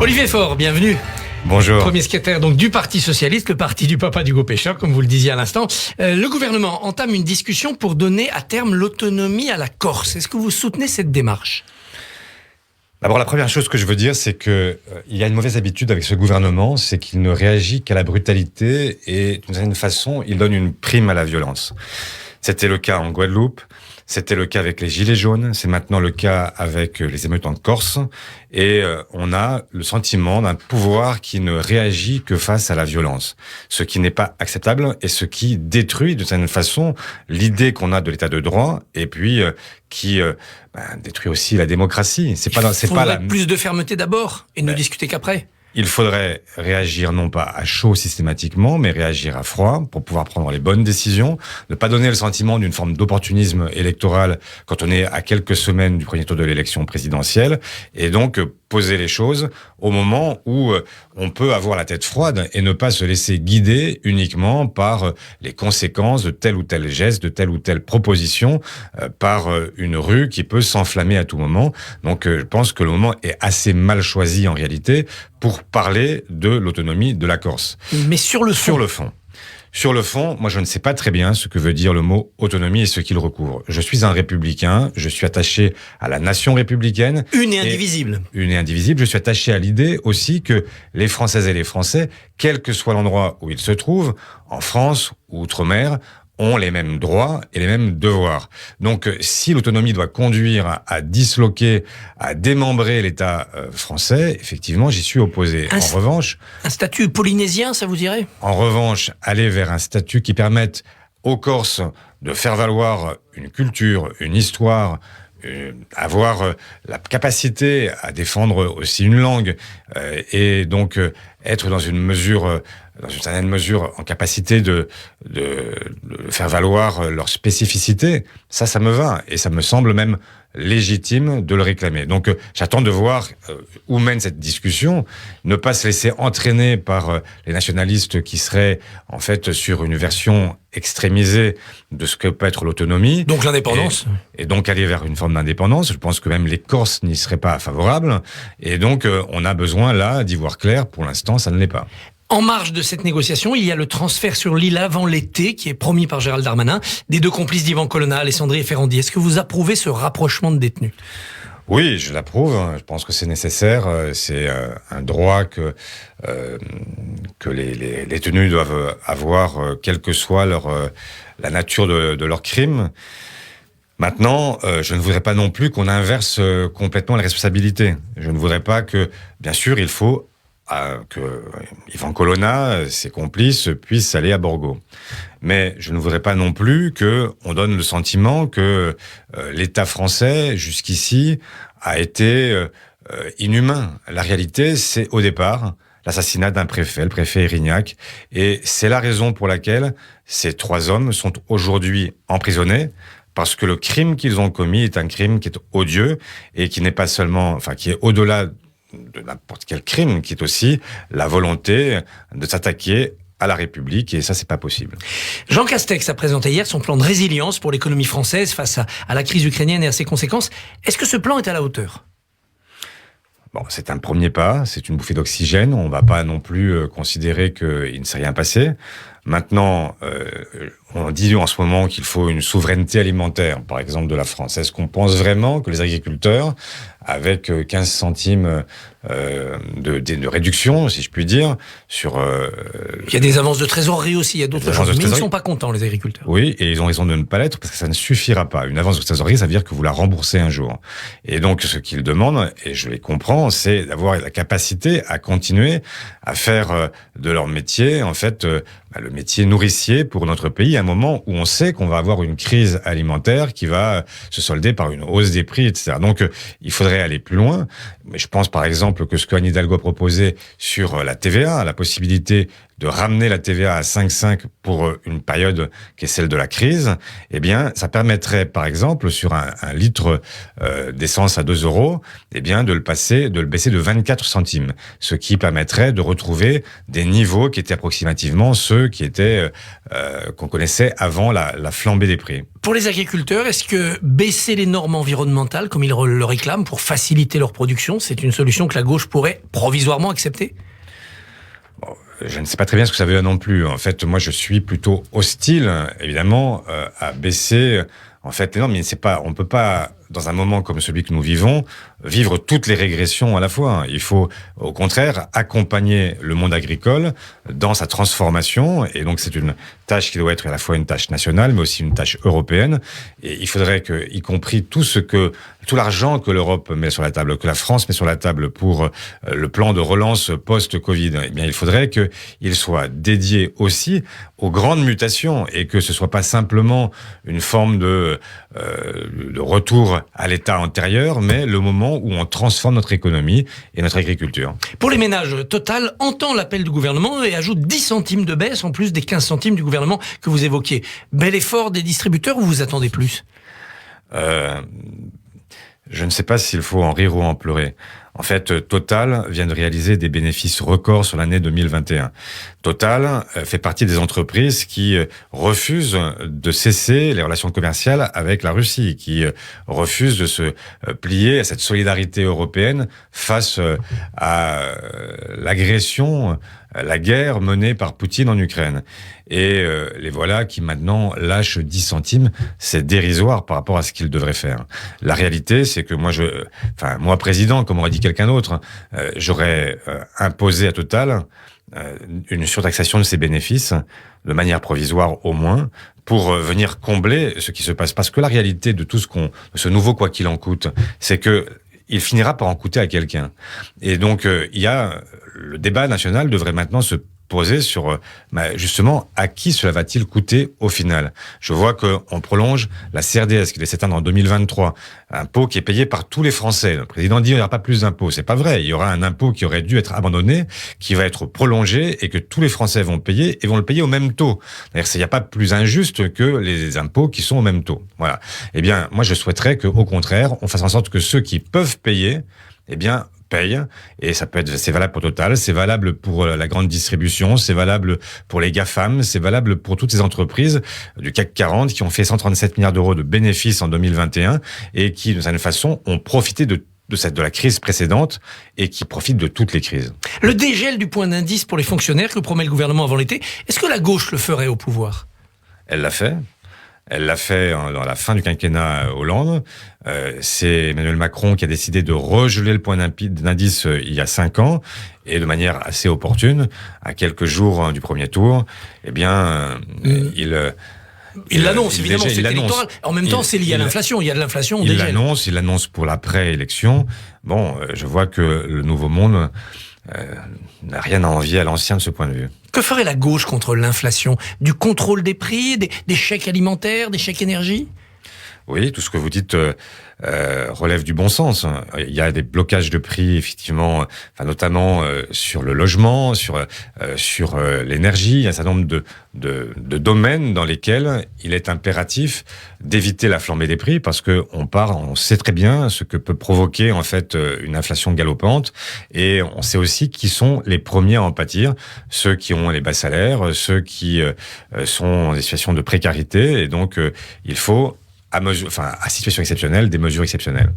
Olivier Faure, bienvenue. Bonjour. Premier secrétaire donc du Parti Socialiste, le parti du papa d'Hugo Pécheur, comme vous le disiez à l'instant. Le gouvernement entame une discussion pour donner à terme l'autonomie à la Corse. Est-ce que vous soutenez cette démarche ? D'abord, la première chose que je veux dire, c'est que il y a une mauvaise habitude avec ce gouvernement, c'est qu'il ne réagit qu'à la brutalité et d'une certaine façon, il donne une prime à la violence. C'était le cas en Guadeloupe. C'était le cas avec les Gilets jaunes, c'est maintenant le cas avec les émeutes en Corse, et on a le sentiment d'un pouvoir qui ne réagit que face à la violence, ce qui n'est pas acceptable et ce qui détruit de certaine façon l'idée qu'on a de l'état de droit, et puis qui détruit aussi la démocratie. Il faudrait plus de fermeté d'abord et ne discuter qu'après. Il faudrait réagir non pas à chaud systématiquement, mais réagir à froid pour pouvoir prendre les bonnes décisions, ne pas donner le sentiment d'une forme d'opportunisme électoral quand on est à quelques semaines du premier tour de l'élection présidentielle, et donc poser les choses au moment où on peut avoir la tête froide et ne pas se laisser guider uniquement par les conséquences de tel ou tel geste, de telle ou telle proposition, par une rue qui peut s'enflammer à tout moment. Donc je pense que le moment est assez mal choisi en réalité pour parler de l'autonomie de la Corse. Mais sur le fond. Sur le fond, moi je ne sais pas très bien ce que veut dire le mot autonomie et ce qu'il recouvre. Je suis un républicain, je suis attaché à la nation républicaine. Une et indivisible. Une et indivisible. Je suis attaché à l'idée aussi que les Françaises et les Français, quel que soit l'endroit où ils se trouvent, en France ou outre-mer, ont les mêmes droits et les mêmes devoirs. Donc, si l'autonomie doit conduire à disloquer, à démembrer l'État français, effectivement, j'y suis opposé. En revanche... Un statut polynésien, ça vous irait ? En revanche, aller vers un statut qui permette aux Corses de faire valoir une culture, une histoire, avoir la capacité à défendre aussi une langue, et donc être dans une certaine mesure en capacité de faire valoir leur spécificité, ça me va, et ça me semble même légitime de le réclamer. Donc j'attends de voir où mène cette discussion, ne pas se laisser entraîner par les nationalistes qui seraient en fait sur une version extrémisée de ce que peut être l'autonomie. Donc l'indépendance. Et donc aller vers une forme d'indépendance. Je pense que même les Corses n'y seraient pas favorables. Et donc on a besoin là d'y voir clair. Pour l'instant, ça ne l'est pas. En marge de cette négociation, il y a le transfert sur l'île avant l'été qui est promis par Gérald Darmanin des deux complices d'Yvan Colonna, Alessandri et Ferrandi. Est-ce que vous approuvez ce rapprochement de détenus ? Oui, je l'approuve. Je pense que c'est nécessaire. C'est un droit que les détenus doivent avoir, quelle que soit la nature de leur crime. Maintenant, je ne voudrais pas non plus qu'on inverse complètement les responsabilités. Je ne voudrais pas que, bien sûr, il faut que Yvan Colonna, ses complices, puissent aller à Borgo. Mais je ne voudrais pas non plus qu'on donne le sentiment que l'État français, jusqu'ici, a été inhumain. La réalité, c'est au départ l'assassinat d'un préfet, le préfet Erignac. Et c'est la raison pour laquelle ces 3 hommes sont aujourd'hui emprisonnés, parce que le crime qu'ils ont commis est un crime qui est odieux et qui n'est pas seulement, qui est au-delà de n'importe quel crime, qui est aussi la volonté de s'attaquer à la République, et ça, c'est pas possible. Jean Castex a présenté hier son plan de résilience pour l'économie française face à la crise ukrainienne et à ses conséquences. Est-ce que ce plan est à la hauteur ? Bon, c'est un premier pas, c'est une bouffée d'oxygène. On va pas non plus considérer qu'il ne s'est rien passé. Maintenant, on dit en ce moment qu'il faut une souveraineté alimentaire, par exemple, de la France. Est-ce qu'on pense vraiment que les agriculteurs, avec 15 centimes de réduction, si je puis dire, sur... Il y a des avances de trésorerie aussi, il y a d'autres choses, mais ils ne sont pas contents, les agriculteurs. Oui, et ils ont raison de ne pas l'être, parce que ça ne suffira pas. Une avance de trésorerie, ça veut dire que vous la remboursez un jour. Et donc, ce qu'ils demandent, et je les comprends, c'est d'avoir la capacité à continuer à faire de leur métier, en fait, le métier nourricier pour notre pays, à un moment où on sait qu'on va avoir une crise alimentaire qui va se solder par une hausse des prix, etc. Donc, il faudrait aller plus loin. Mais je pense, par exemple, que ce qu'Anne Hidalgo a proposé sur la TVA, la possibilité de ramener la TVA à 5,5 pour une période qui est celle de la crise, eh bien, ça permettrait, par exemple, sur un litre d'essence à 2 euros, eh bien, de le baisser de 24 centimes, ce qui permettrait de retrouver des niveaux qui étaient approximativement ceux qui étaient qu'on connaissait avant la flambée des prix. Pour les agriculteurs, est-ce que baisser les normes environnementales, comme ils le réclament, pour faciliter leur production, c'est une solution que la gauche pourrait provisoirement accepter ? Bon, je ne sais pas très bien ce que ça veut dire non plus. En fait, moi, je suis plutôt hostile, évidemment, à baisser en fait les normes. Mais on ne peut pas, dans un moment comme celui que nous vivons, vivre toutes les régressions à la fois. Il faut, au contraire, accompagner le monde agricole dans sa transformation. Et donc, c'est une tâche qui doit être à la fois une tâche nationale, mais aussi une tâche européenne. Et il faudrait que, y compris tout l'argent que l'Europe met sur la table, que la France met sur la table pour le plan de relance post-Covid, eh bien, il faudrait qu'il soit dédié aussi aux grandes mutations et que ce soit pas simplement une forme de retour à l'état antérieur, mais le moment où on transforme notre économie et notre agriculture. Pour les ménages, Total entend l'appel du gouvernement et ajoute 10 centimes de baisse en plus des 15 centimes du gouvernement que vous évoquiez. Bel effort des distributeurs ou vous attendez plus ? Je ne sais pas s'il faut en rire ou en pleurer. En fait, Total vient de réaliser des bénéfices records sur l'année 2021. Total fait partie des entreprises qui refusent de cesser les relations commerciales avec la Russie, qui refusent de se plier à cette solidarité européenne face à l'agression, la guerre menée par Poutine en Ukraine. Et les voilà qui maintenant lâchent 10 centimes. C'est dérisoire par rapport à ce qu'ils devraient faire. La réalité, c'est que moi président, comme aurait dit quelqu'un d'autre, j'aurais imposé à Total une surtaxation de ses bénéfices, de manière provisoire au moins, pour venir combler ce qui se passe. Parce que la réalité de ce nouveau quoi qu'il en coûte, c'est que il finira par en coûter à quelqu'un. Et donc, le débat national devrait maintenant se poser sur, justement, à qui cela va-t-il coûter au final. Je vois qu'on prolonge la CRDS qui devait s'éteindre en 2023, impôt qui est payé par tous les Français. Le président dit qu'il n'y aura pas plus d'impôts. C'est pas vrai. Il y aura un impôt qui aurait dû être abandonné, qui va être prolongé et que tous les Français vont payer et vont le payer au même taux. C'est-à-dire qu'il n'y a pas plus injuste que les impôts qui sont au même taux. Voilà. Eh bien, moi, je souhaiterais qu'au contraire, on fasse en sorte que ceux qui peuvent payer, eh bien, paye, et c'est valable pour Total, c'est valable pour la grande distribution, c'est valable pour les GAFAM, c'est valable pour toutes ces entreprises du CAC 40 qui ont fait 137 milliards d'euros de bénéfices en 2021 et qui, d'une certaine façon, ont profité de la crise précédente et qui profitent de toutes les crises. Le dégel du point d'indice pour les fonctionnaires que promet le gouvernement avant l'été, est-ce que la gauche le ferait au pouvoir ? Elle l'a fait. Elle l'a fait dans la fin du quinquennat Hollande. C'est Emmanuel Macron qui a décidé de regeler le point d'indice il y a 5 ans et de manière assez opportune, à quelques jours du premier tour. Eh bien, il l'annonce, évidemment, c'est électoral. En même temps, c'est lié à l'inflation. Il y a de l'inflation, on dégèle. Il l'annonce pour l'après-élection. Bon, je vois que le Nouveau Monde n'a rien à envier à l'ancien de ce point de vue. Que ferait la gauche contre l'inflation ? Du contrôle des prix, des chèques alimentaires, des chèques énergie ? Oui, tout ce que vous dites relève du bon sens. Il y a des blocages de prix, effectivement, notamment sur le logement, sur l'énergie. Il y a un certain nombre de domaines dans lesquels il est impératif d'éviter la flambée des prix parce que on sait très bien ce que peut provoquer en fait une inflation galopante et on sait aussi qui sont les premiers à en pâtir, ceux qui ont les bas salaires, ceux qui sont en des situations de précarité et donc il faut à situation exceptionnelle, des mesures exceptionnelles.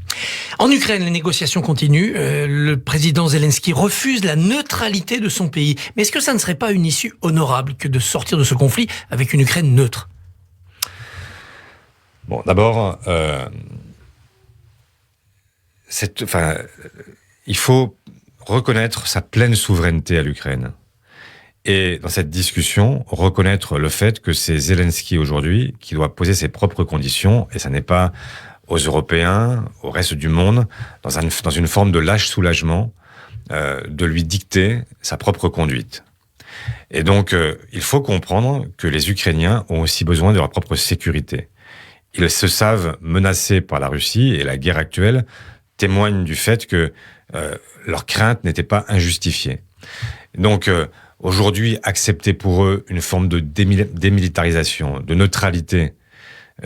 En Ukraine, les négociations continuent. Le président Zelensky refuse la neutralité de son pays. Mais est-ce que ça ne serait pas une issue honorable que de sortir de ce conflit avec une Ukraine neutre ? Bon, d'abord, il faut reconnaître sa pleine souveraineté à l'Ukraine. Et dans cette discussion, reconnaître le fait que c'est Zelensky aujourd'hui qui doit poser ses propres conditions, et ça n'est pas aux Européens, au reste du monde, dans une forme de lâche soulagement, de lui dicter sa propre conduite. Et donc, il faut comprendre que les Ukrainiens ont aussi besoin de leur propre sécurité. Ils se savent menacés par la Russie, et la guerre actuelle témoigne du fait que leurs craintes n'étaient pas injustifiées. Donc, aujourd'hui accepter pour eux une forme de démilitarisation, de neutralité,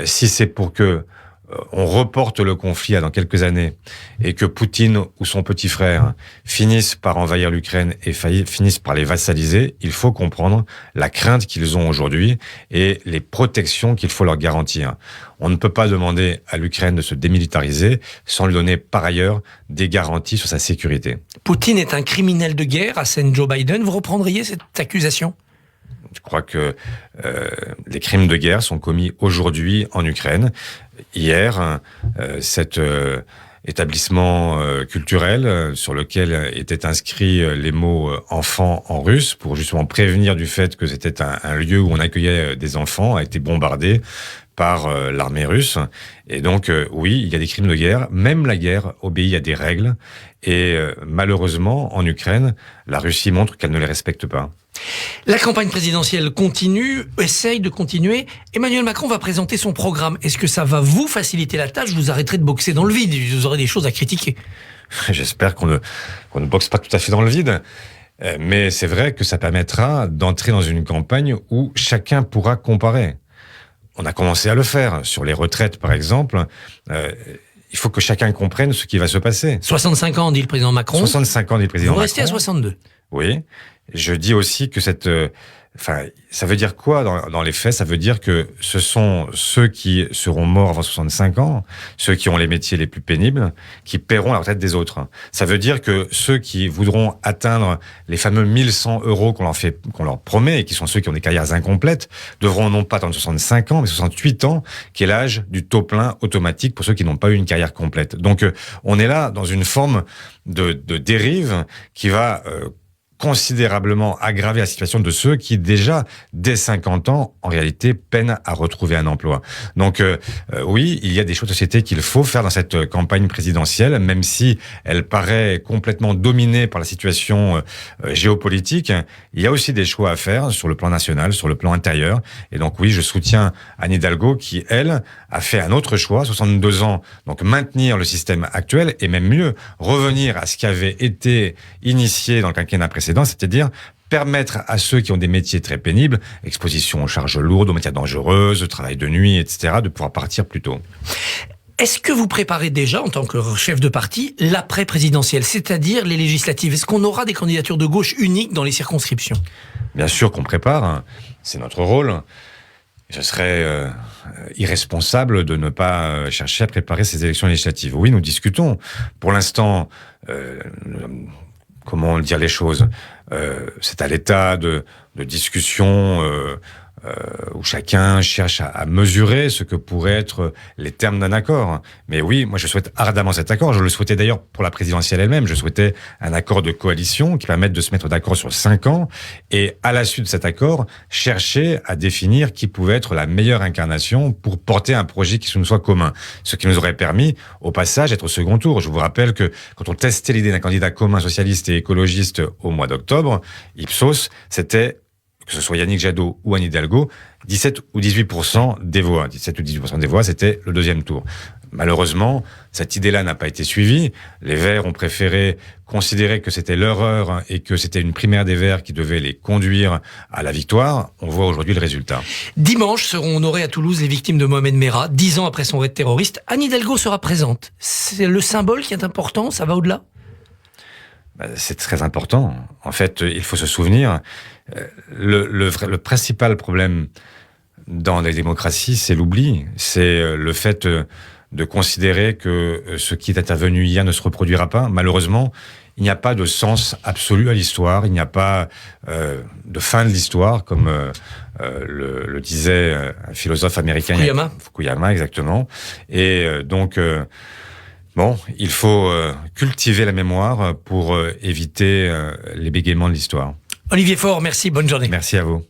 si c'est pour que on reporte le conflit dans quelques années et que Poutine ou son petit frère finissent par envahir l'Ukraine et finissent par les vassaliser, il faut comprendre la crainte qu'ils ont aujourd'hui et les protections qu'il faut leur garantir. On ne peut pas demander à l'Ukraine de se démilitariser sans lui donner par ailleurs des garanties sur sa sécurité. Poutine est un criminel de guerre, assène Joe Biden. Vous reprendriez cette accusation ? Je crois que les crimes de guerre sont commis aujourd'hui en Ukraine. Hier, cet établissement culturel sur lequel étaient inscrits les mots enfants en russe pour justement prévenir du fait que c'était un lieu où on accueillait des enfants a été bombardé par l'armée russe. Et donc, oui, il y a des crimes de guerre. Même la guerre obéit à des règles. Et malheureusement, en Ukraine, la Russie montre qu'elle ne les respecte pas. La campagne présidentielle continue, essaye de continuer. Emmanuel Macron va présenter son programme. Est-ce que ça va vous faciliter la tâche ? Vous arrêterez de boxer dans le vide. Vous aurez des choses à critiquer. J'espère qu'on ne boxe pas tout à fait dans le vide. Mais c'est vrai que ça permettra d'entrer dans une campagne où chacun pourra comparer. On a commencé à le faire. Sur les retraites, par exemple, il faut que chacun comprenne ce qui va se passer. 65 ans, dit le président Macron. 65 ans, dit le président Macron. Vous restez à 62. Oui. Je dis aussi que ça veut dire quoi dans les faits ? Ça veut dire que ce sont ceux qui seront morts avant 65 ans, ceux qui ont les métiers les plus pénibles, qui paieront la retraite des autres. Ça veut dire que ceux qui voudront atteindre les fameux 1100 € qu'on leur promet, et qui sont ceux qui ont des carrières incomplètes, devront non pas attendre 65 ans, mais 68 ans, qui est l'âge du taux plein automatique pour ceux qui n'ont pas eu une carrière complète. Donc, on est là dans une forme de dérive qui va considérablement aggraver la situation de ceux qui, déjà, dès 50 ans, en réalité, peinent à retrouver un emploi. Donc, oui, il y a des choix de société qu'il faut faire dans cette campagne présidentielle, même si elle paraît complètement dominée par la situation géopolitique. Il y a aussi des choix à faire sur le plan national, sur le plan intérieur. Et donc, oui, je soutiens Anne Hidalgo qui, elle, a fait un autre choix, 62 ans, donc maintenir le système actuel, et même mieux, revenir à ce qui avait été initié dans le quinquennat précédent, c'est-à-dire permettre à ceux qui ont des métiers très pénibles, exposition aux charges lourdes, aux matières dangereuses, travail de nuit, etc., de pouvoir partir plus tôt. Est-ce que vous préparez déjà, en tant que chef de parti, l'après-présidentielle, c'est-à-dire les législatives ? Est-ce qu'on aura des candidatures de gauche uniques dans les circonscriptions ? Bien sûr qu'on prépare, c'est notre rôle. Je serais irresponsable de ne pas chercher à préparer ces élections législatives. Oui, nous discutons. Pour l'instant, comment dire les choses ? C'est à l'état de discussion où chacun cherche à mesurer ce que pourraient être les termes d'un accord. Mais oui, moi je souhaite ardemment cet accord. Je le souhaitais d'ailleurs pour la présidentielle elle-même. Je souhaitais un accord de coalition qui permette de se mettre d'accord sur 5 ans et à la suite de cet accord, chercher à définir qui pouvait être la meilleure incarnation pour porter un projet qui nous soit commun. Ce qui nous aurait permis, au passage, d'être au second tour. Je vous rappelle que quand on testait l'idée d'un candidat commun socialiste et écologiste au mois d'octobre, Ipsos, c'était que ce soit Yannick Jadot ou Anne Hidalgo, 17 ou 18% des voix. 17 ou 18% des voix, c'était le deuxième tour. Malheureusement, cette idée-là n'a pas été suivie. Les Verts ont préféré considérer que c'était leur heure et que c'était une primaire des Verts qui devait les conduire à la victoire. On voit aujourd'hui le résultat. Dimanche seront honorées à Toulouse les victimes de Mohamed Merah, 10 ans après son raid terroriste. Anne Hidalgo sera présente. C'est le symbole qui est important, ça va au-delà ? C'est très important. En fait, il faut se souvenir, le principal problème dans les démocraties, c'est l'oubli. C'est le fait de considérer que ce qui est intervenu hier ne se reproduira pas. Malheureusement, il n'y a pas de sens absolu à l'histoire. Il n'y a pas de fin de l'histoire, comme le disait un philosophe américain. Fukuyama, exactement. Et donc... Bon, il faut cultiver la mémoire pour éviter les bégaiements de l'histoire. Olivier Faure, merci, bonne journée. Merci à vous.